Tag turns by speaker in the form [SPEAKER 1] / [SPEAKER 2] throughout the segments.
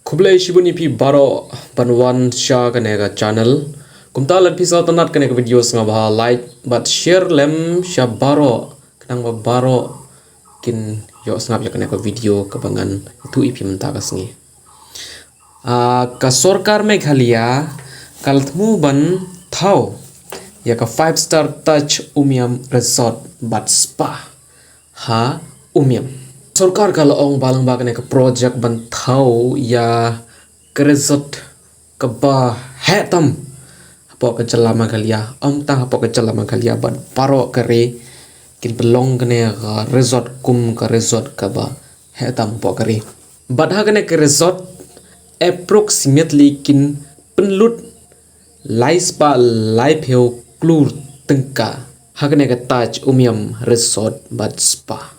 [SPEAKER 1] Kublai shibuni pi baro banwan sha kanega channel kumta lat pi sa tanat kanega videos nga bah like but share lem sha baro kanang ba baro kin yo snap ya kanega video kabangan itu ipi menta kasngi ka sarkar Meghalaya kalthmu ban thau ya ka 5-star touch umiam resort but spa ha umiam sarkar ka laong balang ba kanega project ban thau ya ka resort ka ba hetam hapo ka chala Meghalaya ta hapo ka chala Meghalaya ban paro kare kin belong kanega resort kum ka resort ka ba hetam po kare but ha kanega resort approximately kin penlut lai spa lai pheu klur tengka hakane ka touch umiam resort but spa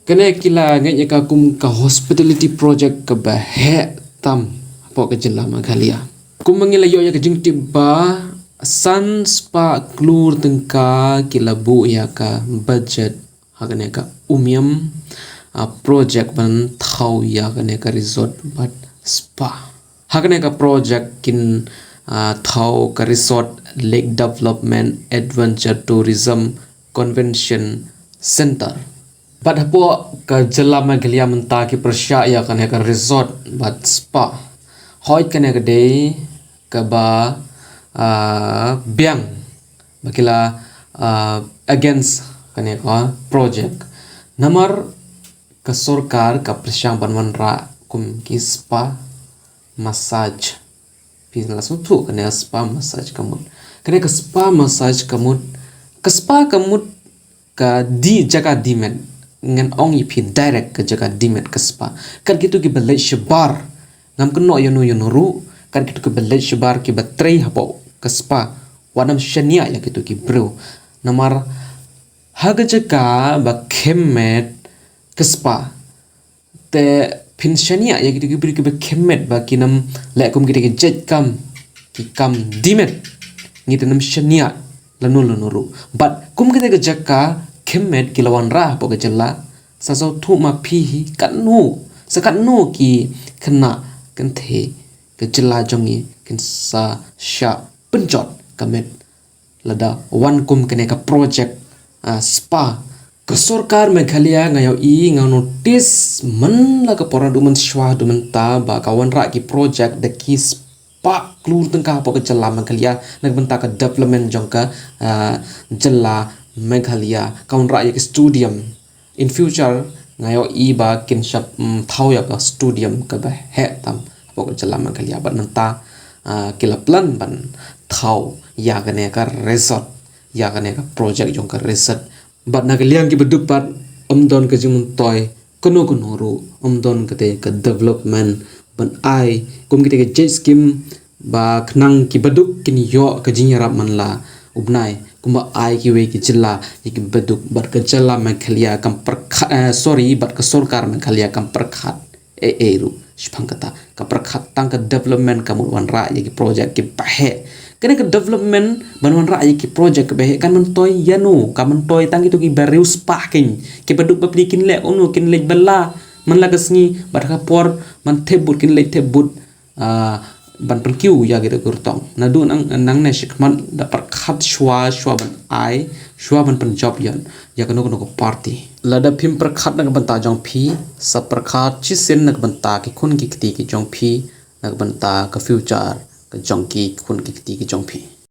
[SPEAKER 1] kene kila ngai ka kum ka hospitality project ka ba he tam po ka jilla Meghalaya kum mangila yo ya ka jingti ba sun spa klur tengka kila bu ya ka budget hakane ka umiam project ban thau ya kane ka resort but spa hakane ka project kin thau ka resort lake development adventure tourism convention center but hapo ka jilla Meghalaya menta ki prasya ya kane ka resort but spa hoit kane ka day ka ba biang bakila against kane ka project namar ka sarkar ka prasya banwan ra kum ki spa massage pila sutu kane spa massage kamut kane ka spa massage kamut ka spa kamut ka di jaga dimet ngan ong ipi direct ka jaga dimet ka spa kan kitu ki balai shabar ngam keno yonu ru kan kitu ki balai shabar ki batrei hapo ka spa wanam shania ya kitu ki bro namar haga jaga ba khemmet ka spa te pinshania ya gitu beri ke kemet ba kinam lekum kita ke jet kam ki kam dimet ngita nam shania lanu ru but kum kita ke jakka kemet kilawan ra po ke jella saso thu ma phi kanu sakanu ki khna kan the ke jella jongi kin sa sha penjot kamet lada one kum kene ka project spa ka sarkar Meghalaya ngayo ngaw notice man la ka pora duman shwa duman ta ba kawan ra ki project de ki spa klur tengka po ka jalla Meghalaya nagbenta ka development jongka jalla Meghalaya kawan ra ki stadium in future ngayo ba kin shap thau ya ka stadium ka ba he tam po ka jalla Meghalaya ba nanta kila plan ban thau ya ka ne ka resort ya ka ne ka project jongka resort but nagaliang ki bedupat omdon ka jimun toy kono ru omdon kate ka development ban ai kum kite ka jet scheme ba knang ki beduk kin yo ka jinyarap man la ubnai kumba ai ki we ki jilla ki beduk bat ka jalla Meghalaya kam bat ka sarkar Meghalaya kam perkhat ru shpangkata ka perkhat tang ka development kamu wan ra ki project ki pahe kene ka development banwan ra ki project be kan man toy yanu ka man toy tang itu ki barius parking ki beduk bapli kin le onu kin le balla man lagasngi bat ka por man thebut kin le thebut ban perkiu ya gitu kurtong nadu nang ne shikman da perkhat shwa ban ai shwa ban job yan ya kanu ko party lada phim perkhat nak banta jong phi sa perkhat chi sen nak banta ki khun ki kti ki jong phi nak banta ka future ka jong ki khun ki kti ki jong phi